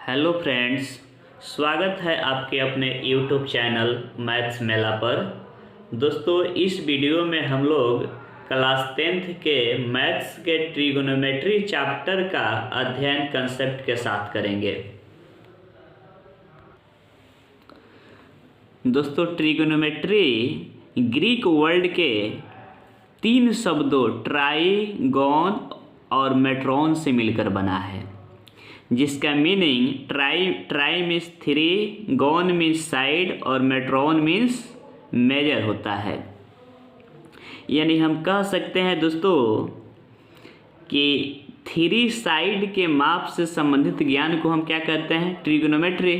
Hello friends, स्वागत है आपके अपने यूट्यूब चैनल मैथ्स मेला पर। दोस्तों, इस वीडियो में हम लोग क्लास 10th के मैथ्स के ट्रिगोनोमेट्री चैप्टर का अध्ययन कंसेप्ट के साथ करेंगे। दोस्तों, ट्रिगोनोमेट्री ग्रीक वर्ड के 3 शब्दों ट्राइगोन और मेट्रोन से मिलकर बना है, जिसका मीनिंग ट्राई मीन्स 3, गोन मीन्स साइड और मेट्रोन मीन्स मेजर होता है। यानी हम कह सकते हैं दोस्तों कि 3 साइड के माप से संबंधित ज्ञान को हम क्या कहते हैं? ट्रिगोनोमेट्री।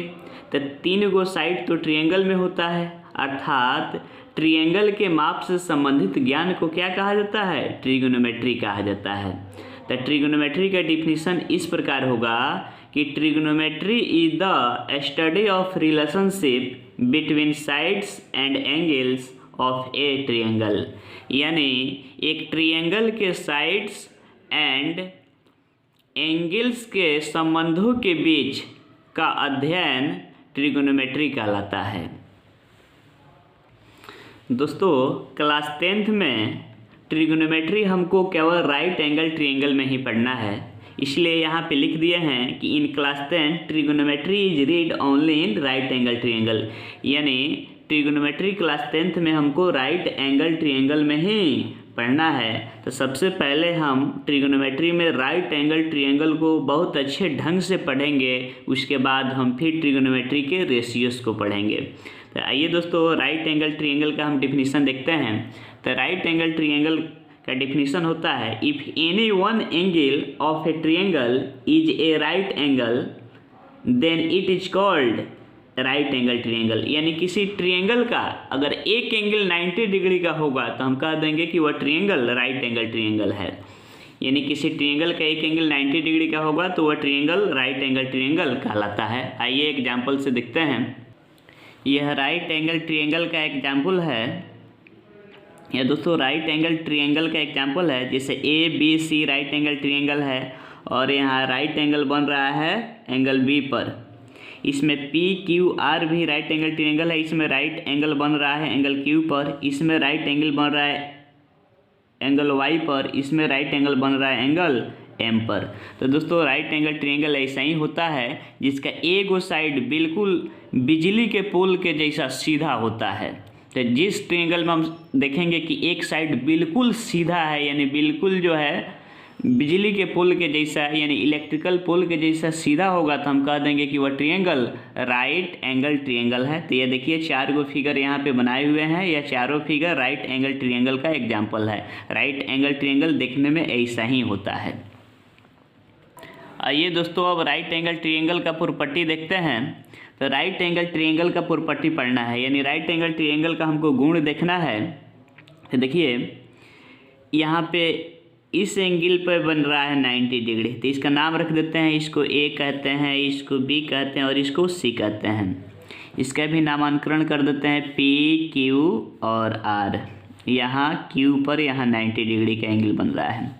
तो 3 गो साइड तो ट्रायंगल में होता है, अर्थात ट्रायंगल के माप से संबंधित ज्ञान को क्या कहा जाता है? ट्रिगोनोमेट्री कहा जाता है। तो ट्रिगोनोमेट्री का डिफिनीशन इस प्रकार होगा कि trigonometry is the study of relationship between sides and angles of a triangle. यानी एक ट्रायंगल के साइड्स एंड एंगल्स के संबंधों के बीच का अध्ययन ट्रिगोनोमेट्री कहलाता है। दोस्तों, क्लास 10th में ट्रिगोनोमेट्री हमको केवल राइट एंगल ट्रायंगल में ही पढ़ना है, इसलिए यहाँ पे लिख दिए हैं कि in class 10 trigonometry is read only in right angle triangle. यानी ट्रिगोनोमेट्री क्लास 10th में हमको राइट एंगल ट्रायंगल में ही पढ़ना है। तो सबसे पहले हम ट्रिगोनोमेट्री में राइट एंगल ट्रायंगल को बहुत अच्छे ढंग से पढ़ेंगे, उसके बाद हम फिर ट्रिगोनोमेट्री के रेशियोज को पढ़ेंगे। तो आइए दोस्तों, राइट एंगल ट्रायंगल का हम डिफिनीशन देखते हैं। तो राइट एंगल ट्रायंगल का डिफिनीशन होता है, if any one angle of a triangle is a right angle then it is called right angle triangle. यानी किसी ट्रायंगल का अगर एक एंगल 90 डिग्री का होगा तो हम कह देंगे कि वह ट्रायंगल राइट एंगल ट्रायंगल है। यानी किसी ट्रायंगल का एक एंगल 90 डिग्री का होगा तो वह ट्रायंगल राइट एंगल ट्रायंगल कहलाता है। आइए एग्जाम्पल से देखते हैं। यह राइट एंगल ट्रायंगल का एग्जाम्पल है। यह दोस्तों राइट एंगल ट्रायंगल का एग्जाम्पल है। जैसे ABC राइट एंगल ट्रायंगल है और यहाँ राइट एंगल बन रहा है एंगल B पर। इसमें PQR भी राइट एंगल ट्रायंगल है, इसमें राइट एंगल बन रहा है एंगल Q पर। इसमें राइट एंगल बन रहा है एंगल Y पर। इसमें राइट एंगल बन रहा है एंगल M पर। तो दोस्तों, राइट एंगल ट्रायंगल ऐसा ही होता है जिसका एक साइड बिल्कुल बिजली के पोल के जैसा सीधा होता है। तो जिस ट्रायंगल में हम देखेंगे कि एक साइड बिल्कुल सीधा है, यानी बिल्कुल जो है बिजली के पोल के जैसा है, यानी इलेक्ट्रिकल पोल के जैसा सीधा होगा, तो हम कह देंगे कि वह ट्रायंगल राइट एंगल ट्रायंगल है। तो ये देखिए 4 गो फिगर यहाँ पे बनाए हुए हैं। यह चारों फिगर राइट एंगल ट्रायंगल का एग्जाम्पल है। राइट एंगल ट्रायंगल देखने में ऐसा ही होता है। आइए दोस्तों, अब राइट एंगल ट्रायंगल का प्रॉपर्टी देखते हैं। तो राइट एंगल ट्रायंगल का प्रॉपर्टी पढ़ना है, यानी राइट एंगल ट्रायंगल का हमको गुण देखना है। तो देखिए यहाँ पे इस एंगल पर बन रहा है 90 डिग्री, तो इसका नाम रख देते हैं। इसको A कहते हैं, इसको B कहते हैं और इसको C कहते हैं। इसका भी नामांकरण कर देते हैं P, Q और R। यहाँ Q पर यहाँ 90 डिग्री का एंगल बन रहा है।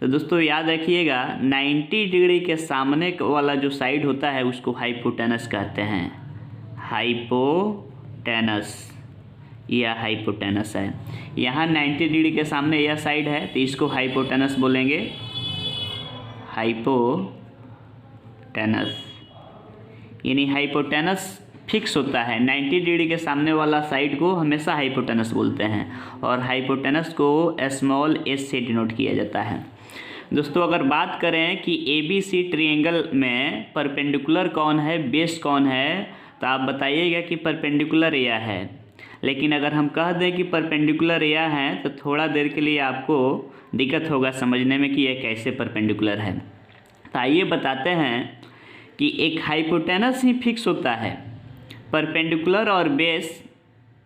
तो दोस्तों याद रखिएगा, 90 डिग्री के सामने वाला जो साइड होता है उसको हाइपोटेनस कहते हैं। हाइपोटेनस, यह हाइपोटेनस है। यहाँ 90 डिग्री के सामने यह साइड है तो इसको हाइपोटेनस बोलेंगे। हाइपोटेनस यानी हाइपोटेनस फिक्स होता है। 90 डिग्री के सामने वाला साइड को हमेशा हाइपोटेनस बोलते हैं और हाइपोटेनस को स्मॉल s से डिनोट किया जाता है। दोस्तों, अगर बात करें कि ABC ट्रायंगल में परपेंडिकुलर कौन है, बेस कौन है, तो आप बताइएगा कि परपेंडिकुलर यह है। लेकिन अगर हम कह दें कि परपेंडिकुलर यह है तो थोड़ा देर के लिए आपको दिक्कत होगा समझने में कि यह कैसे परपेंडिकुलर है। तो आइए बताते हैं कि एक हाइपोटेनस ही फिक्स होता है, परपेंडिकुलर और बेस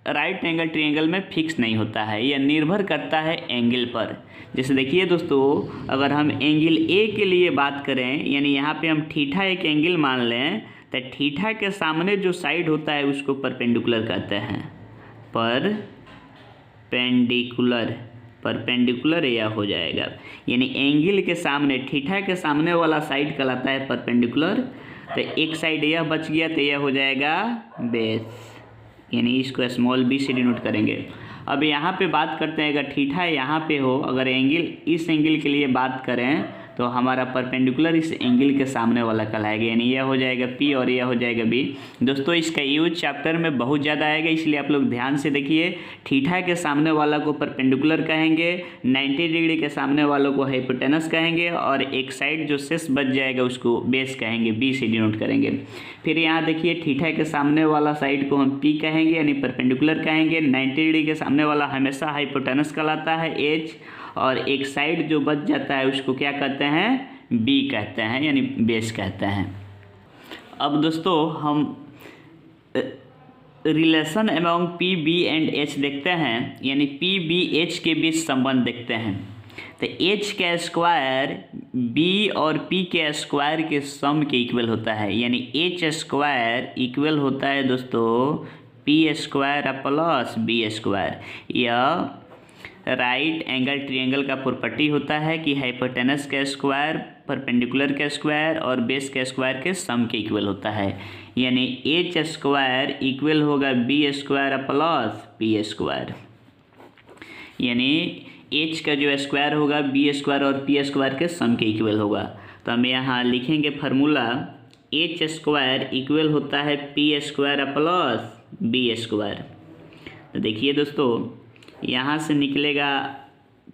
राइट एंगल ट्रायंगल में फिक्स नहीं होता है। यह निर्भर करता है एंगल पर। जैसे देखिए दोस्तों, अगर हम एंगल A के लिए बात करें, यानी यहाँ पे हम थीटा एक एंगल मान लें, तो थीटा के सामने जो साइड होता है उसको परपेंडिकुलर कहते हैं। परपेंडिकुलर परपेंडिकुलर यह हो जाएगा, यानी एंगल के सामने थीटा के सामने वाला साइड कहलाता है परपेंडिकुलर। तो एक साइड यह बच गया तो यह हो जाएगा बेस, यानी इसको स्मॉल बी से डिनोट करेंगे। अब यहाँ पे बात करते हैं, अगर थीटा यहाँ पे हो, अगर एंगल इस एंगल के लिए बात करें तो हमारा परपेंडिकुलर इस एंगल के सामने वाला कहलाएगा, यानी यह हो जाएगा पी और यह हो जाएगा बी। दोस्तों इसका यूज चैप्टर में बहुत ज़्यादा आएगा, इसलिए आप लोग ध्यान से देखिए। थीटा के सामने वाला को परपेंडिकुलर कहेंगे, 90 डिग्री के सामने वालों को हाइपोटेनस कहेंगे, और एक साइड जो शेष बच जाएगा उसको बेस कहेंगे, बी से डिनोट करेंगे। फिर यहाँ देखिए थीटा के सामने वाला साइड को हम पी कहेंगे, यानी परपेंडिकुलर कहेंगे। 90 डिग्री के सामने वाला हमेशा हाइपोटेनस कहलाता है, एच, और एक साइड जो बच जाता है उसको क्या कहते हैं, बी कहते हैं, यानी बेस कहते हैं। अब दोस्तों हम relation among P, B and H देखते हैं, यानी पी, बी, एच के बीच संबंध देखते हैं। तो एच का स्क्वायर बी और पी के स्क्वायर के सम के इक्वल होता है, यानी एच स्क्वायर इक्वल होता है दोस्तों P square plus B square. यह राइट एंगल ट्रायंगल का प्रॉपर्टी होता है कि हाइपोटेनस का स्क्वायर, परपेंडिकुलर का स्क्वायर और बेस के स्क्वायर के सम के इक्वल होता है, यानी एच स्क्वायर इक्वल होगा B square plus P square, यानी एच का जो स्क्वायर होगा बी स्क्वायर और पी स्क्वायर के सम के इक्वल होगा। तो हम यहाँ लिखेंगे फार्मूला, एच स्क्वायर इक्वल होता है P square plus B square. तो देखिए दोस्तों यहाँ से निकलेगा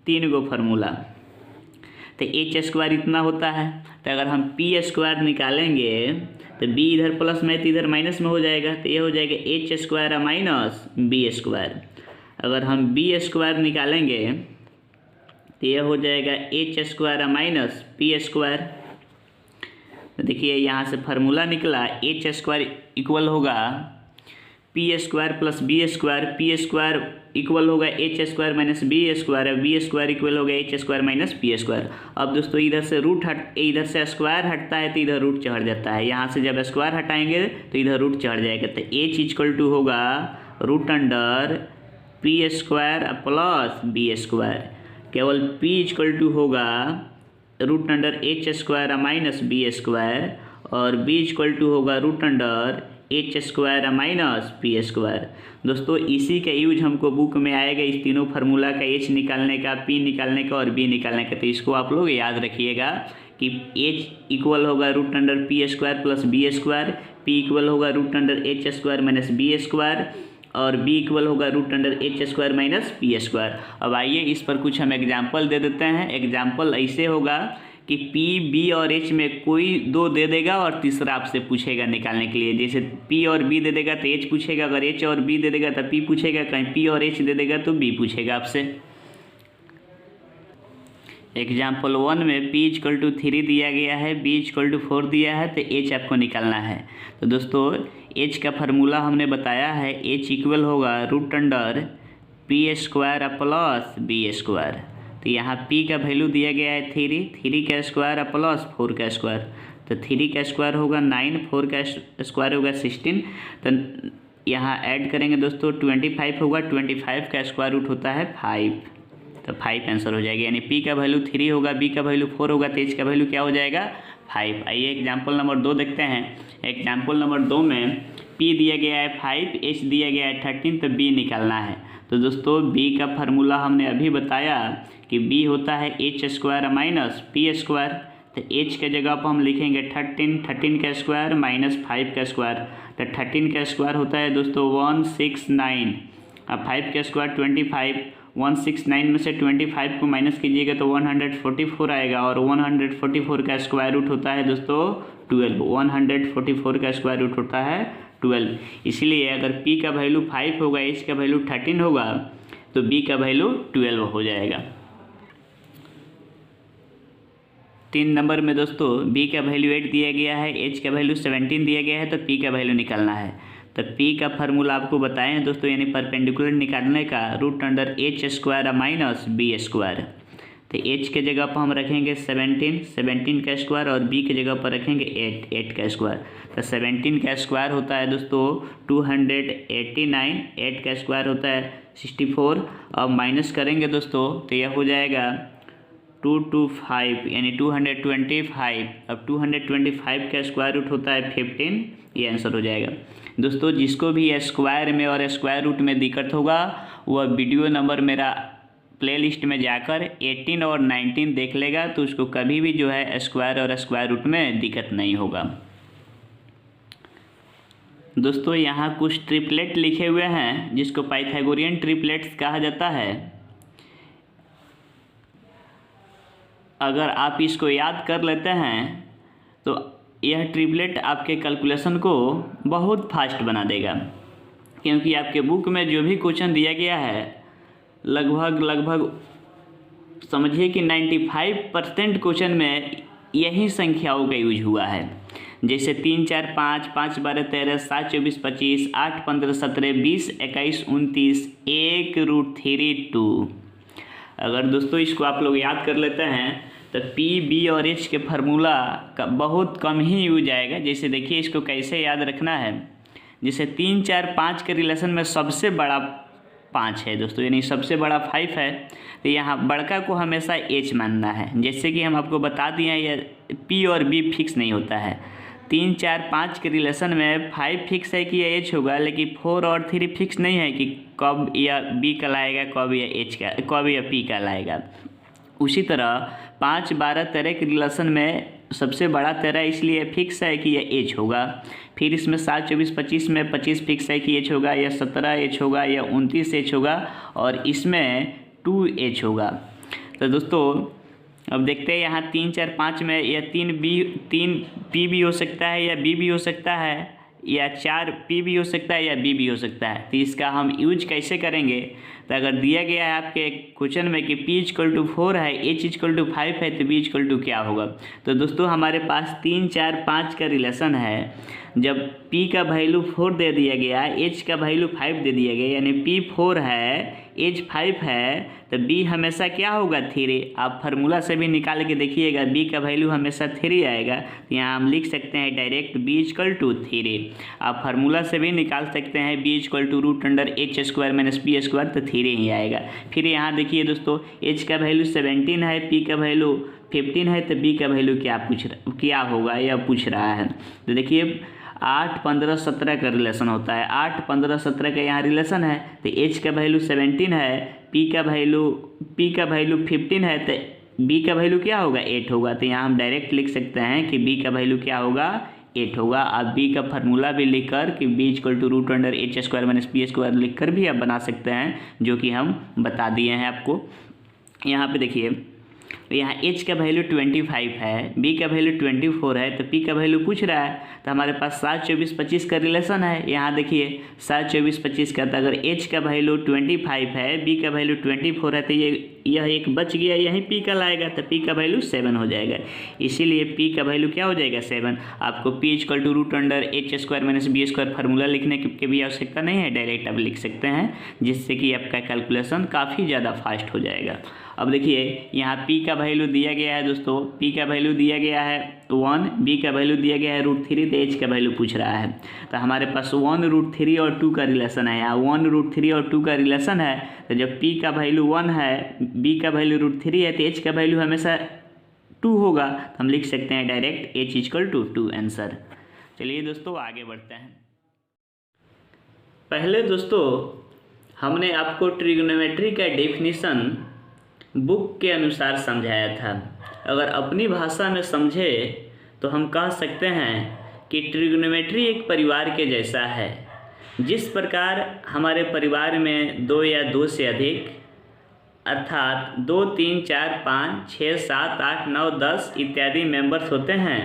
3 गो फार्मूला। तो एच स्क्वायर इतना होता है, तो अगर हम पी स्क्वायर निकालेंगे तो बी इधर प्लस में तो इधर माइनस में हो जाएगा, तो ये हो जाएगा H square minus B square. अगर हम बी स्क्वायर निकालेंगे तो यह हो जाएगा H square minus P square. तो देखिए यहाँ से फार्मूला निकला, एच स्क्वायर इक्वल होगा P square plus B square, P square equal होगा H square minus B square, B square equal होगा H square minus P square. अब दोस्तों इधर से रूट इधर से स्क्वायर हटता है तो इधर रूट चढ़ जाता है, यहाँ से जब स्क्वायर हटाएंगे तो इधर रूट चढ़ जाएगा। तो एच इक्वल टू होगा root under P square plus B square, केवल पी इक्वल टू होगा root under H square minus B square, और बी इक्वल टू होगा root under H square minus P square. दोस्तों इसी का यूज हमको book में आएगा, इस तीनों फार्मूला का, एच निकालने का, पी निकालने का और बी निकालने का। तो इसको आप लोग याद रखिएगा कि एच इक्वल होगा root under P square plus B square, P equal होगा root under H square minus B square, और बी इक्वल होगा root under H square minus P square. अब आइए इस पर कुछ हम एग्जाम्पल दे देते हैं। एग्जाम्पल ऐसे होगा कि पी, बी और एच में कोई 2 दे देगा और तीसरा आपसे पूछेगा निकालने के लिए। जैसे पी और बी दे देगा तो एच पूछेगा, अगर एच और बी दे देगा तो पी पूछेगा, कहीं पी और एच दे देगा तो बी पूछेगा आपसे। एग्जाम्पल 1 में p इक्वल टू 3 दिया गया है, b इक्वल टू 4 दिया है, तो h आपको निकालना है। तो दोस्तों h का फार्मूला हमने बताया है, h इक्वल होगा root under P square plus B square. तो यहाँ p का वैल्यू दिया गया है 3 का स्क्वायर प्लस 4 का स्क्वायर, तो 3 का स्क्वायर होगा 9, 4 का स्क्वायर होगा 16। तो यहाँ ऐड करेंगे दोस्तों 25 होगा, 25 का स्क्वायर रूट होता है 5, तो 5 आंसर हो जाएगा। यानी p का वैल्यू 3 होगा, b का वैल्यू 4 होगा, तो h का वैल्यू क्या हो जाएगा 5। आइए एग्जाम्पल नंबर 2 देखते हैं। एग्जाम्पल नंबर 2 में p दिया गया है 5, h दिया गया है 13, तो b निकालना है। तो दोस्तों b का फार्मूला हमने अभी बताया कि b होता है H square minus P square, तो h के जगह पर हम लिखेंगे 13 का स्क्वायर माइनस 5 का स्क्वायर, तो 13 का स्क्वायर होता है दोस्तों 169, अब 5 का स्क्वायर 25, 169 में से 25 को माइनस कीजिएगा तो 144 आएगा, और 144 का स्क्वायर रूट होता है दोस्तों 12, 144 का स्क्वायर रूट होता है 12। इसलिए अगर p का वैल्यू 5 होगा, h का वैल्यू 13 होगा, तो b का वैल्यू 12 हो जाएगा। 3 नंबर में दोस्तों b का वैल्यू 8 दिया गया है, h का वैल्यू 17 दिया गया है, तो p का वैल्यू निकालना है। तो p का फार्मूला आपको बताएं दोस्तों, यानी परपेंडिकुलर निकालने का root under H square minus B square. तो h के जगह पर हम रखेंगे 17 का स्क्वायर और b के जगह पर रखेंगे 8 का स्क्वायर। तो 17 का स्क्वायर होता है दोस्तों 289, 8 का स्क्वायर होता है 64। अब माइनस करेंगे दोस्तों तो यह हो जाएगा 225 यानी 225। अब 225 का स्क्वायर रूट होता है 15, ये आंसर हो जाएगा। दोस्तों जिसको भी स्क्वायर में और स्क्वायर रूट में दिक्कत होगा वह वीडियो नंबर मेरा प्लेलिस्ट में जाकर 18 और 19 देख लेगा, तो उसको कभी भी जो है स्क्वायर और स्क्वायर रूट में दिक्कत नहीं होगा। दोस्तों यहाँ कुछ ट्रिपलेट लिखे हुए हैं जिसको पाइथागोरियन ट्रिपलेट्स कहा जाता है। अगर आप इसको याद कर लेते हैं तो यह ट्रिपलेट आपके कैलकुलेशन को बहुत फास्ट बना देगा, क्योंकि आपके बुक में जो भी क्वेश्चन दिया गया है लगभग समझिए कि 95% क्वेश्चन में यही संख्याओं का यूज हुआ है। जैसे 3 4 5 5 12 13 7 24 25 8 15 17 20 21 29 1√32। अगर दोस्तों इसको आप लोग याद कर लेते हैं तो पी बी और एच के फार्मूला का बहुत कम ही यूज आएगा। जैसे देखिए इसको कैसे याद रखना है, जैसे 3 4 5 के रिलेशन में सबसे बड़ा 5 है दोस्तों, यानी सबसे बड़ा 5 है, तो यहाँ बड़का को हमेशा एच मानना है। जैसे कि हम आपको बता दिए हैं यह पी और बी फिक्स नहीं होता है। 3 4 5 के रिलेशन में 5 फिक्स है कि यह एच होगा, लेकिन 4 और 3 फिक्स नहीं है कि कब यह बी कहलाएगा, कब यह एच का, कब यह पी कहलाएगा। उसी तरह 5 12 13 के रिलेशन में सबसे बड़ा 13 इसलिए फिक्स है कि यह एच होगा। फिर इसमें 7 24 25 में 25 फिक्स है कि एच होगा, या 17 एच होगा, या 29 एच होगा, और इसमें 2 एच होगा। तो दोस्तों अब देखते हैं यहाँ 3 4 5 में यह 3 पी भी हो सकता है या बी भी हो सकता है, या 4 पी भी हो सकता है या बी भी हो सकता है। तो इसका हम यूज कैसे करेंगे, तो अगर दिया गया है आपके क्वेश्चन में कि p = 4 है, h = 5 है, तो b = क्या होगा। तो दोस्तों हमारे पास 3 4 5 का रिलेशन है। जब p का वैल्यू 4 दे दिया गया, h का वैल्यू 5 दे दिया गया, यानी p 4 है, h 5 है, तो b हमेशा क्या होगा 3। आप फार्मूला से भी निकाल के देखिएगा, b का वैल्यू हमेशा 3 आएगा। तो यहाँ हम लिख सकते हैं डायरेक्ट b = 3। आप फार्मूला से भी निकाल सकते हैं b = √h² - p², तो 3 ही आएगा। फिर यहाँ देखिए दोस्तों h का वैल्यू 17 है, p का वैल्यू 15 है, तो b का वैल्यू क्या होगा यह पूछ रहा है। तो देखिए 8 15 17 का रिलेशन होता है, 8 15 17 का यहाँ रिलेशन है, तो h का वैल्यू 17 है, p का वैल्यू 15 है, तो b का वैल्यू क्या होगा 8 होगा। तो यहाँ हम डायरेक्ट लिख सकते हैं कि b का वैल्यू क्या होगा 8 होगा। आप b का फार्मूला भी लिखकर कि b = √h² - p² लिखकर भी आप बना सकते हैं, जो कि हम बता दिए हैं आपको। यहाँ पे देखिए यहाँ h का वैल्यू 25 है, b का वैल्यू 24 है, तो p का वैल्यू पूछ रहा है। तो हमारे पास 7 24 25 का रिलेशन है। यहाँ देखिए 7 24 25 का, तो अगर h का वैल्यू 25 है, b का वैल्यू 24 है, तो यह एक बच गया, यहीं p का लाएगा, तो p का वैल्यू 7 हो जाएगा। इसीलिए p का वैल्यू क्या हो जाएगा 7। आपको p = √h² - b² फार्मूला लिखने की भी आवश्यकता नहीं है, डायरेक्ट आप लिख सकते हैं, जिससे कि आपका कैलकुलेशन काफ़ी ज़्यादा फास्ट हो जाएगा। अब देखिए यहाँ p का वैल्यू दिया गया है दोस्तों, p का वैल्यू दिया गया है 1, b का वैल्यू दिया गया है √3, तो h का वैल्यू पूछ रहा है। तो हमारे पास 1√3 और 2 का रिलेशन है। यहाँ 1√3 और 2 का रिलेशन है, तो जब p का वैल्यू 1 है, b का वैल्यू √3 है, तो h का वैल्यू हमेशा 2 होगा। तो हम लिख सकते हैं डायरेक्ट h = 2 आंसर। चलिए दोस्तों आगे बढ़ते हैं। पहले दोस्तों हमने आपको ट्रिग्नोमेट्री का डेफिनेशन बुक के अनुसार समझाया था। अगर अपनी भाषा में समझे तो हम कह सकते हैं कि ट्रिग्नोमेट्री एक परिवार के जैसा है। जिस प्रकार हमारे परिवार में 2 या 2 से अधिक अर्थात 2 3 4 5 6 7 8 9 10 इत्यादि मेंबर्स होते हैं,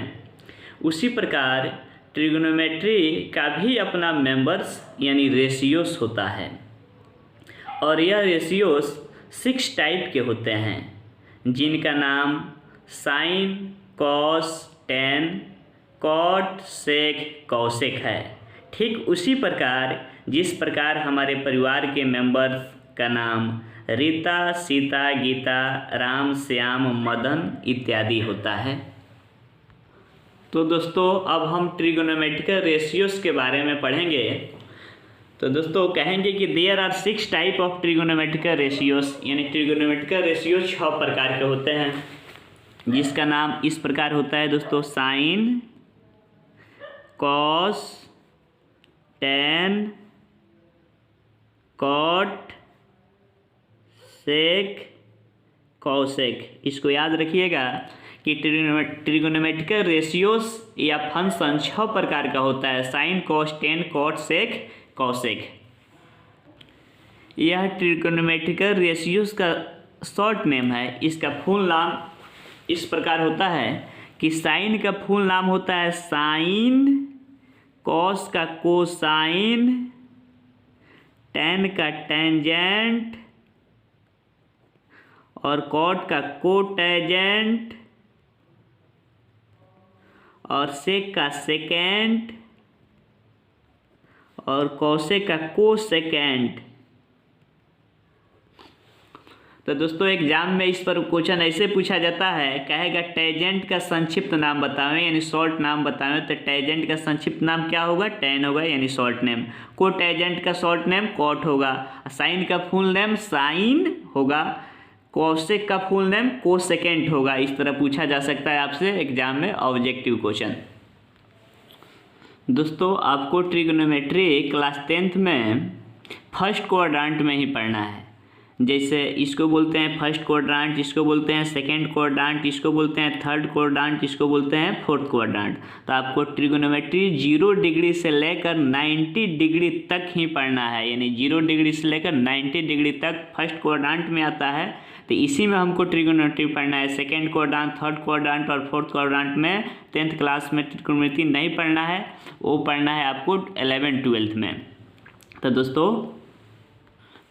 उसी प्रकार ट्रिग्नोमेट्री का भी अपना मेंबर्स यानी रेशियोस होता है। और यह रेशियोस 6 टाइप के होते हैं, जिनका नाम साइन, कॉस, टेन, कॉट, सेक, कॉसेक है। ठीक उसी प्रकार जिस प्रकार हमारे परिवार के मेंबर्स का नाम रीता, सीता, गीता, राम, श्याम, मदन इत्यादि होता है। तो दोस्तों अब हम ट्रिगोनोमेट्रिकल रेशियोज के बारे में पढ़ेंगे। तो दोस्तों कहेंगे कि there are 6 type of trigonometrical ratios, यानी ट्रिगोनोमेट्रिकल रेशियोज 6 प्रकार के होते हैं, जिसका नाम इस प्रकार होता है दोस्तों: साइन, कॉस, टेन, कॉट, सेक, कॉसेक। इसको याद रखिएगा कि ट्रिगोनोमेट्रिकल रेशियोज या फंक्शन 6 प्रकार का होता है: साइन, कॉस, टेन, कॉट, सेक, कॉसेक। यह ट्रिगोनोमेट्रिकल रेशियोज का शॉर्ट नेम है। इसका फुल नाम इस प्रकार होता है कि साइन का फुल नाम होता है साइन, कॉस का कोसाइन, टेन का टेंजेंट और कॉट का कोटेंजेंट और सेक का सेकेंड और कॉसेक का कोसेकेंड। तो दोस्तों एग्जाम में इस पर क्वेश्चन ऐसे पूछा जाता है, कहेगा टेंजेंट का संक्षिप्त नाम बतावें, यानी शॉर्ट नाम बतावें। तो टेंजेंट का संक्षिप्त नाम क्या होगा? टेन होगा, यानी शॉर्ट नेम। कोटेंजेंट का शॉर्ट नेम कॉट होगा। साइन का फुल नेम साइन होगा। कॉसेक का फुल नेम कोसेकेंट होगा। इस तरह पूछा जा सकता है आपसे एग्जाम में ऑब्जेक्टिव क्वेश्चन। दोस्तों आपको ट्रिगोनोमेट्री क्लास 10th में फर्स्ट क्वाड्रेंट में ही पढ़ना है। जैसे इसको बोलते हैं फर्स्ट क्वाड्रेंट, इसको बोलते हैं सेकंड क्वाड्रेंट, इसको बोलते हैं थर्ड क्वाड्रेंट, इसको बोलते हैं फोर्थ क्वाड्रेंट। तो आपको ट्रिगोनोमेट्री 0 डिग्री से लेकर 90 डिग्री तक ही पढ़ना है, यानी 0 डिग्री से लेकर 90 डिग्री तक फर्स्ट क्वाड्रेंट में आता है। तो इसी में हमको ट्रिगोनोमेट्री पढ़ना है। सेकंड क्वाड्रेंट, थर्ड क्वाड्रेंट और फोर्थ क्वाड्रेंट में 10th क्लास में ट्रिगोनोमेट्री नहीं पढ़ना है, वो पढ़ना है आपको 11th-12th में।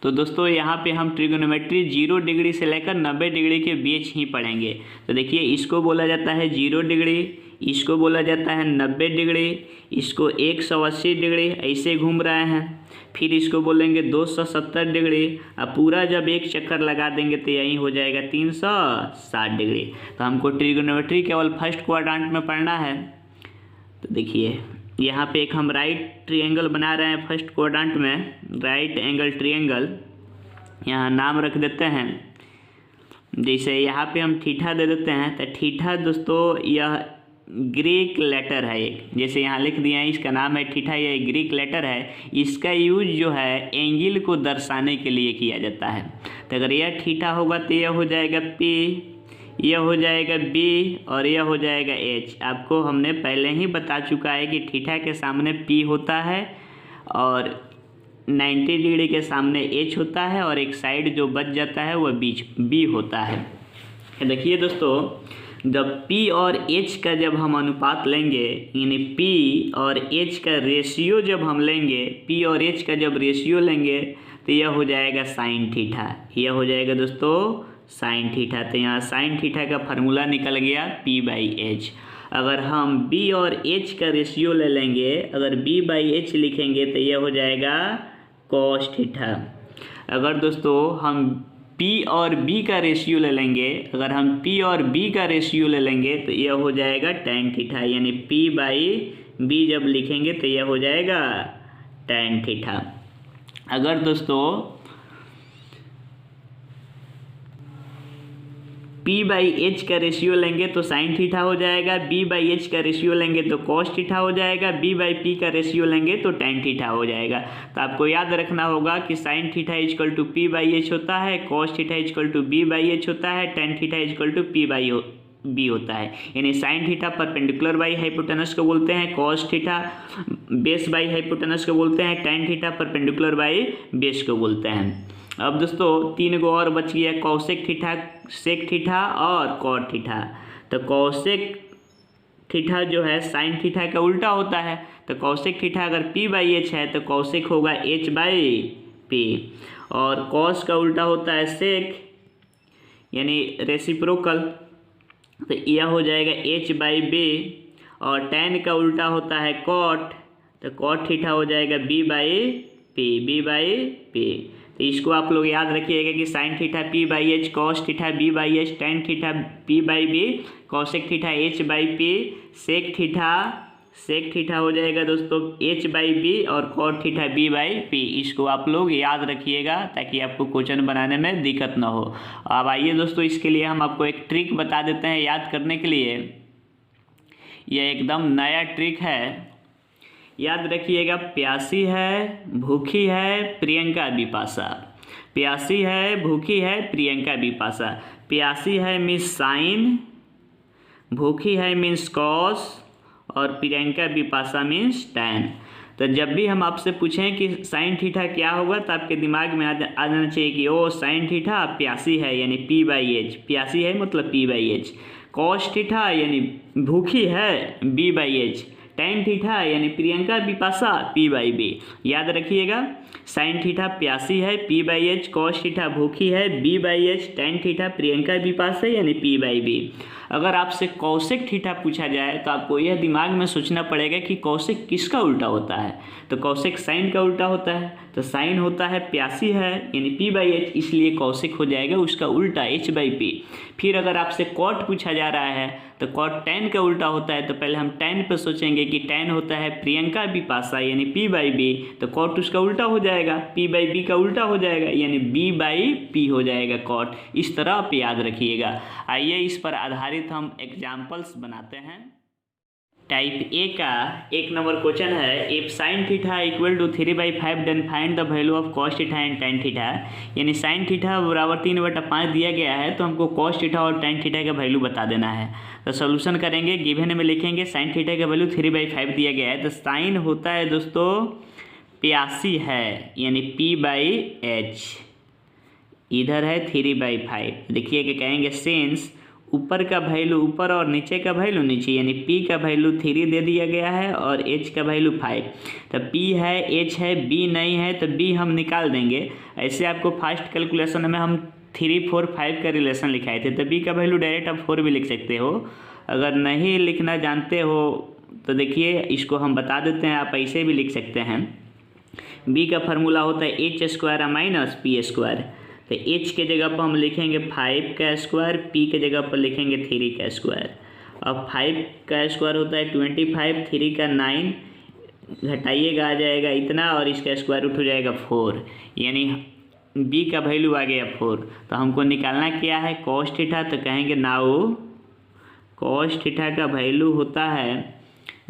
तो दोस्तों यहाँ पे हम ट्रिगोनोमेट्री 0 डिग्री से लेकर 90 डिग्री के बीच ही पढ़ेंगे। तो देखिए इसको बोला जाता है 0 डिग्री, इसको बोला जाता है 90 डिग्री, इसको 180 डिग्री, ऐसे घूम रहे हैं। फिर इसको बोलेंगे 270 डिग्री। अब पूरा जब एक चक्कर लगा देंगे तो यही हो जाएगा 360 डिग्री। तो हमको ट्रिगोनोमेट्री केवल फर्स्ट क्वाड्रेंट में पढ़ना है। तो देखिए यहाँ पे एक हम राइट ट्रायंगल बना रहे हैं फर्स्ट क्वाड्रेंट में, राइट एंगल ट्रायंगल। यहाँ नाम रख देते हैं, जैसे यहाँ पे हम थीटा दे देते हैं। तो थीटा दोस्तों यह ग्रीक लेटर है एक, जैसे यहाँ लिख दिया है, इसका नाम है थीटा, यह ग्रीक लेटर है। इसका यूज जो है एंगल को दर्शाने के लिए किया जाता है। तो अगर यह थीटा होगा तो यह हो जाएगा P, यह हो जाएगा B और यह हो जाएगा H। आपको हमने पहले ही बता चुका है कि थीटा के सामने P होता है और 90 डिग्री के सामने H होता है और एक साइड जो बच जाता है वह बीच B होता है। देखिए दोस्तों जब P और H का जब हम अनुपात लेंगे, यानी P और H का रेशियो जब हम लेंगे, P और H का जब रेशियो लेंगे तो यह हो जाएगा साइन थीटा, यह हो जाएगा दोस्तों साइन थीटा। तो यहाँ साइन थीटा का फार्मूला निकल गया P/H। अगर हम B और H का रेशियो ले लेंगे, अगर B/H लिखेंगे तो यह हो जाएगा कॉस थीटा। अगर दोस्तों हम P और B का रेशियो ले लेंगे, अगर हम P और B का रेशियो ले लेंगे तो यह हो जाएगा tan थीटा, यानी P/B जब लिखेंगे तो यह हो जाएगा tan थीटा। अगर दोस्तों P/H का रेशियो लेंगे तो साइन थीटा हो जाएगा, B/H का रेशियो लेंगे तो कॉस थीटा हो जाएगा, B/P का रेशियो लेंगे तो tan थीटा हो जाएगा। तो आपको याद रखना होगा कि sine theta equal to P/H होता है, cos theta equal to B/H होता है, tan theta equal to P/B होता है। यानी sine theta perpendicular by hypotenuse को बोलते हैं, cos theta base by hypotenuse को बोलते हैं, tan theta perpendicular by base को बोलते हैं। अब दोस्तों 3 गो और बच गया, कॉसेक थीटा, सेक थीटा और कॉट थीटा। तो कॉसेक थीटा जो है साइन थीटा का उल्टा होता है। तो कॉसेक थीटा अगर P/H है तो कॉसेक होगा H/P, और कॉस का उल्टा होता है सेक, यानी रेसिप्रोकल, तो यह हो जाएगा H/B, और tan का उल्टा होता है कॉट, तो कॉट थीटा हो जाएगा B/P। तो इसको आप लोग याद रखिएगा कि sine theta P by H, cos theta B by H, tan theta P by B, cosec theta H by P, sec theta हो जाएगा दोस्तों एच बाई बी और cot theta B by P. इसको आप लोग याद रखिएगा ताकि आपको क्वेश्चन बनाने में दिक्कत ना हो। अब आइए दोस्तों, इसके लिए हम आपको एक ट्रिक बता देते हैं याद करने के लिए। यह एकदम नया ट्रिक है, याद रखिएगा। प्यासी है, भूखी है, प्रियंका बिपाशा। प्यासी है, भूखी है, प्रियंका बिपाशा। प्यासी है मीन्स साइन, भूखी है मीन्स कॉस और प्रियंका बिपाशा मीन्स टैन। तो जब भी हम आपसे पूछें कि साइन थीटा क्या होगा तो आपके दिमाग में आ जाना चाहिए कि ओ साइन थीटा प्यासी है यानी पी बाई एच, प्यासी है मतलब P by H. Cos theta यानी भूखी है B by H, tan theta यानी Priyanka Bipasha P by B. याद रखिएगा, साइन थीटा प्यासी है P by H, cos theta भूखी है B by H, tan theta Priyanka Bipasha यानी पी बाई बी। अगर आपसे कौशिक थीटा पूछा जाए तो आपको यह दिमाग में सोचना पड़ेगा कि कौशिक किसका उल्टा होता है। तो कौशिक साइन का उल्टा होता है, तो साइन होता है प्यासी है यानी पी बाई एच, इसलिए कौशिक हो जाएगा उसका उल्टा एच बाई पी। फिर अगर आपसे कॉट पूछा जा रहा है तो कॉट टेन का उल्टा होता है, तो पहले हम टेन पे सोचेंगे कि टेन होता है प्रियंका बिपाशा यानी पी बाई बी, तो कॉट उसका उल्टा हो जाएगा, पी बाई बी का उल्टा हो जाएगा यानी बी बाई पी हो जाएगा कॉट। इस तरह आप याद रखिएगा। आइए इस पर आधारित हम एग्जाम्पल्स बनाते हैं। टाइप ए का 1 नंबर क्वेश्चन है, if sine theta equal to 3/5 then find the value of cos theta and tan theta. यानी साइन थीटा बराबर 3/5 दिया गया है, तो हमको कॉस थीटा और टेन थीटा का वैल्यू बता देना है। तो सोल्यूशन करेंगे, गिवन में लिखेंगे साइन थीटा का वैल्यू 3/5 दिया गया है, तो साइन होता है दोस्तों प्यासी है यानी पी बाई एच, इधर है 3/5। देखिए कि कहेंगे सिंस ऊपर का वैल्यू ऊपर और नीचे का वैल्यू नीचे, यानी p का वैल्यू 3 दे दिया गया है और h का वैल्यू 5। तो p है, h है, b नहीं है, तो b हम निकाल देंगे। ऐसे आपको फर्स्ट कैलकुलेशन में हम 3, 4, 5 का रिलेशन लिखाए थे, तो b का वैल्यू डायरेक्ट आप 4 भी लिख सकते हो। अगर नहीं लिखना जानते हो तो देखिए इसको हम बता देते हैं, आप ऐसे भी लिख सकते हैं। b का फार्मूला होता है h² माइनस p²। तो h के जगह पर हम लिखेंगे 5 का स्क्वायर, p के जगह पर लिखेंगे 3 का स्क्वायर। अब 5 का स्क्वायर होता है 25, 3 का 9, घटाइएगा आ जाएगा इतना और इसका स्क्वायर रूट हो जाएगा 4, यानी b का वैल्यू आ गया 4। तो हमको निकालना क्या है कॉस थीटा, तो कहेंगे नाउ कॉस थीटा का वैल्यू होता है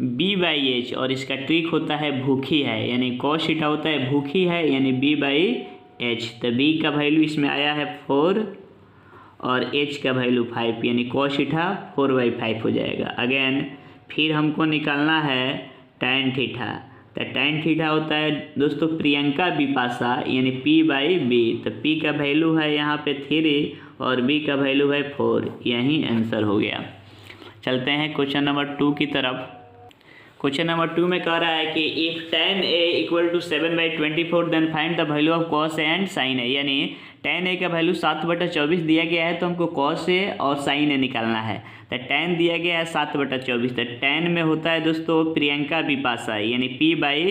b बाई एच और इसका ट्रिक होता है भूखी है, यानी कॉस थीटा होता है भूखी है यानी b बाई एच। तो b का वैल्यू इसमें आया है 4 और h का वैल्यू 5, यानी कॉस थीटा 4/5 हो जाएगा। अगेन फिर हमको निकालना है टेन थीटा, तो टेन थीटा होता है दोस्तों प्रियंका बिपाशा यानी p बाई बी। तो p का वैल्यू है यहाँ पे 3 और b का वैल्यू है 4, यही आंसर हो गया। चलते हैं क्वेश्चन नंबर 2 की तरफ। क्वेश्चन नंबर 2 में कह रहा है कि if tan a equal to 7/24 then find the value of cos a and sin a। यानी tan a का वैल्यू 7/24 दिया गया है, तो हमको cos a और sin a निकालना है। तो tan दिया गया है 7/24, तो tan में होता है दोस्तों प्रियंका बिपाशा यानी p बाई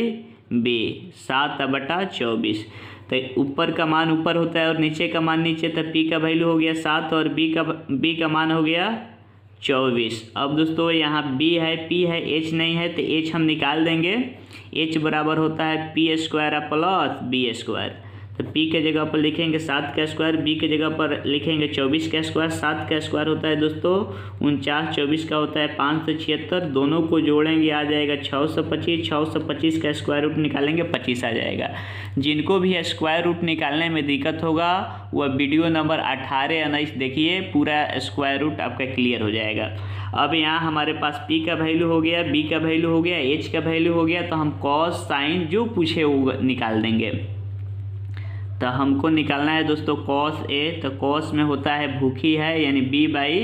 बी 7/24। तो ऊपर का मान ऊपर होता है और नीचे का मान नीचे, तो p का वैल्यू हो गया 7 और b का मान हो गया 24। अब दोस्तों यहाँ b है, p है, h नहीं है, तो h हम निकाल देंगे। h बराबर होता है p² प्लस b²। तो p के जगह पर लिखेंगे 7 का स्क्वायर, b के जगह पर लिखेंगे 24 का स्क्वायर। 7 का स्क्वायर होता है दोस्तों 49, 24 का होता है 576, दोनों को जोड़ेंगे आ जाएगा 625। 625 का स्क्वायर रूट निकालेंगे 25 आ जाएगा। जिनको भी स्क्वायर रूट निकालने में दिक्कत होगा वह वीडियो नंबर 18 या 19 देखिए, पूरा स्क्वायर रूट आपका क्लियर हो जाएगा। अब यहाँ हमारे पास p का वैल्यू हो गया, b का वैल्यू हो गया, h का वैल्यू हो गया, तो हम कॉस साइन जो पूछे वो निकाल देंगे। तो हमको निकालना है दोस्तों कॉस a, तो कॉस में होता है भूखी है यानी b बाई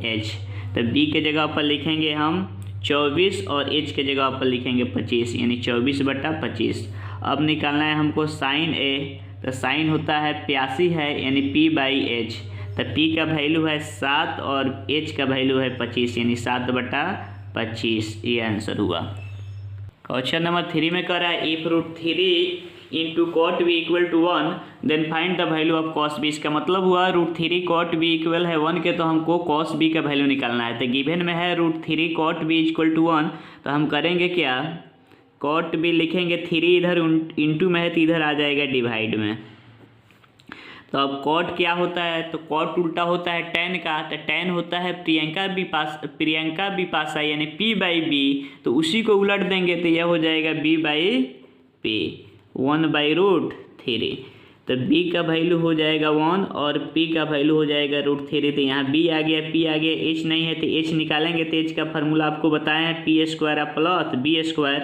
एच। तो b के जगह पर लिखेंगे हम 24 और h के जगह पर लिखेंगे 25 यानी 24/25। अब निकालना है हमको साइन a, तो साइन होता है प्यासी है यानी p बाई एच। तो p का वैल्यू है 7 और h का वैल्यू है 25 यानी 7/25, ये आंसर हुआ। क्वेश्चन नंबर 3 में कह रहा है if √3 into cot B equal to 1, then find the value of cos B. इसका मतलब हुआ √3 कॉट बी इक्वल है 1 के, तो हमको कॉस बी का वैल्यू निकालना है। तो गिवन में है √3 कॉट बी इक्वल टू 1, तो हम करेंगे क्या, कॉट बी लिखेंगे 3 इधर इंटू में है तो इधर आ जाएगा डिवाइड में। तो अब कॉट क्या होता है, तो कॉट उल्टा होता है tan का, तो tan होता है प्रियंका बिपाशा यानी P/B, तो उसी को उलट देंगे तो यह हो जाएगा B/P 1/√3। तो B का वैल्यू हो जाएगा 1 और P का वैल्यू हो जाएगा √3। तो यहाँ B आ गया, P आ गया, H नहीं है तो H निकालेंगे। तो H का फार्मूला आपको बताया है P² प्लस B²।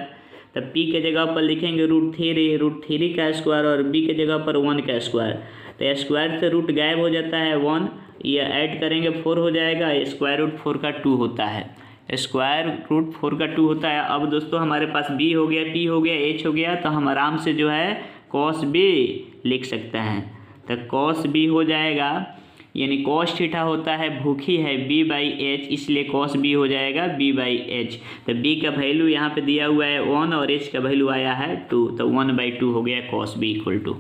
तो P के जगह पर लिखेंगे √3 का स्क्वायर और B के जगह पर 1 का स्क्वायर। तो स्क्वायर से रूट गायब हो जाता है 1, ये ऐड करेंगे 4 हो जाएगा, √4 का 2 होता है, √4 का 2 होता है। अब दोस्तों हमारे पास B हो गया, P हो गया, H हो गया, तो हम आराम से जो है cos B लिख सकते हैं। तो cos B हो जाएगा, यानी cos थीटा होता है भूखी है B/H, इसलिए cos B हो जाएगा B/H। तो B का वैल्यू यहाँ पे दिया हुआ है 1 और H का वैल्यू आया है 2, तो 1/2 हो गया cos B इक्वल टू।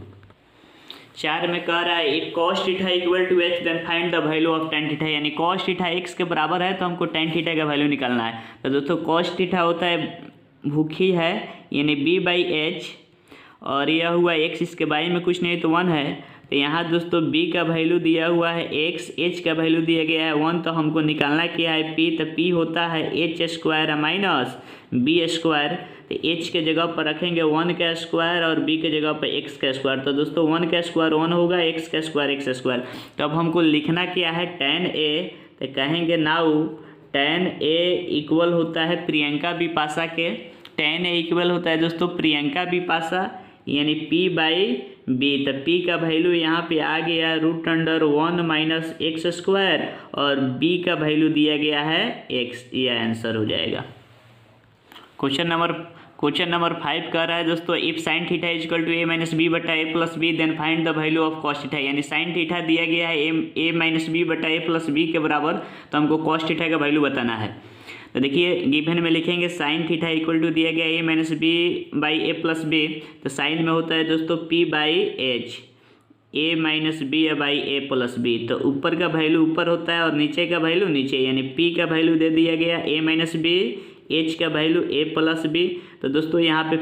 4 में कह रहा है if cos theta equal to H then find the value of tan theta, यानी cos थीटा x के बराबर है तो हमको tan थीटा का वैल्यू निकालना है। तो दोस्तों cos थीटा होता है भूखी है यानी B/H, और यह हुआ x, इसके बाई में कुछ नहीं तो 1 है। तो यहाँ दोस्तों B का वैल्यू दिया हुआ है x, H का वैल्यू दिया गया है 1, तो हमको निकालना क्या है P। तो P होता है H² माइनस B²। तो H के जगह पर रखेंगे 1 का स्क्वायर और B के जगह पर x का स्क्वायर। तो दोस्तों 1 का स्क्वायर 1 होगा, x का स्क्वायर x²। तो अब हमको लिखना क्या है tan A। तो कहेंगे नाउ tan A इक्वल होता है प्रियंका बिपाशा के, tan A इक्वल होता है दोस्तों प्रियंका बिपाशा यानी P/B। तो P का वैल्यू यहाँ पे आ गया √1 माइनस x² और B का वैल्यू दिया गया है x, यह आंसर हो जाएगा। क्वेश्चन नंबर 5 कह रहा है दोस्तों if sin theta equal to A-B/A+B then find the value of cos theta, यानी sin थीटा दिया गया है A-B/A+B के बराबर, तो हमको cos थीटा का वैल्यू बताना है। तो देखिए गिवन में लिखेंगे sin थीटा इक्वल टू दिया गया A-B/A+B, तो साइन में होता है दोस्तों P/H, A-B/A+B। तो ऊपर का वैल्यू ऊपर होता है और नीचे का वैल्यू नीचे, यानी P का वैल्यू दे दिया गया A-B, H का वैल्यू A+B। तो दोस्तों यहाँ पे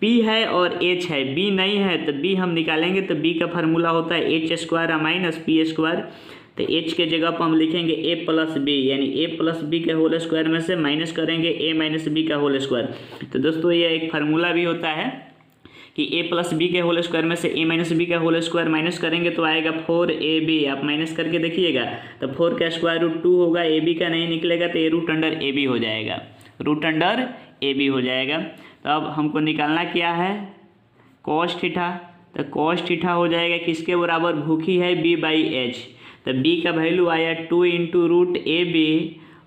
P है और H है, B नहीं है तो B हम निकालेंगे। तो B का फार्मूला होता है H² माइनस P²। तो H के जगह पर हम लिखेंगे A+B, यानी A+B के होल स्क्वायर में से माइनस करेंगे A-B का होल स्क्वायर। तो दोस्तों ये एक फार्मूला भी होता है कि A+B के होल स्क्वायर में से A-B का होल स्क्वायर माइनस करेंगे तो आएगा 4AB। आप माइनस करके देखिएगा तो 4 का स्क्वायर रूट 2 होगा, AB का नहीं निकलेगा तो √AB हो जाएगा, √AB हो जाएगा। तो अब हमको निकालना क्या है cos थीटा। तो cos थीटा हो जाएगा किसके बराबर, भूखी है B/H। तो B का वैल्यू आया 2 इंटू √AB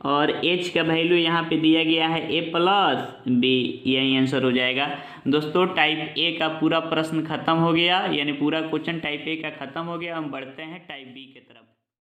और H का वैल्यू यहाँ पे दिया गया है A+B, यही आंसर हो जाएगा। दोस्तों टाइप A का पूरा प्रश्न खत्म हो गया, यानी पूरा क्वेश्चन टाइप A का खत्म हो गया। हम बढ़ते हैं टाइप B की तरफ।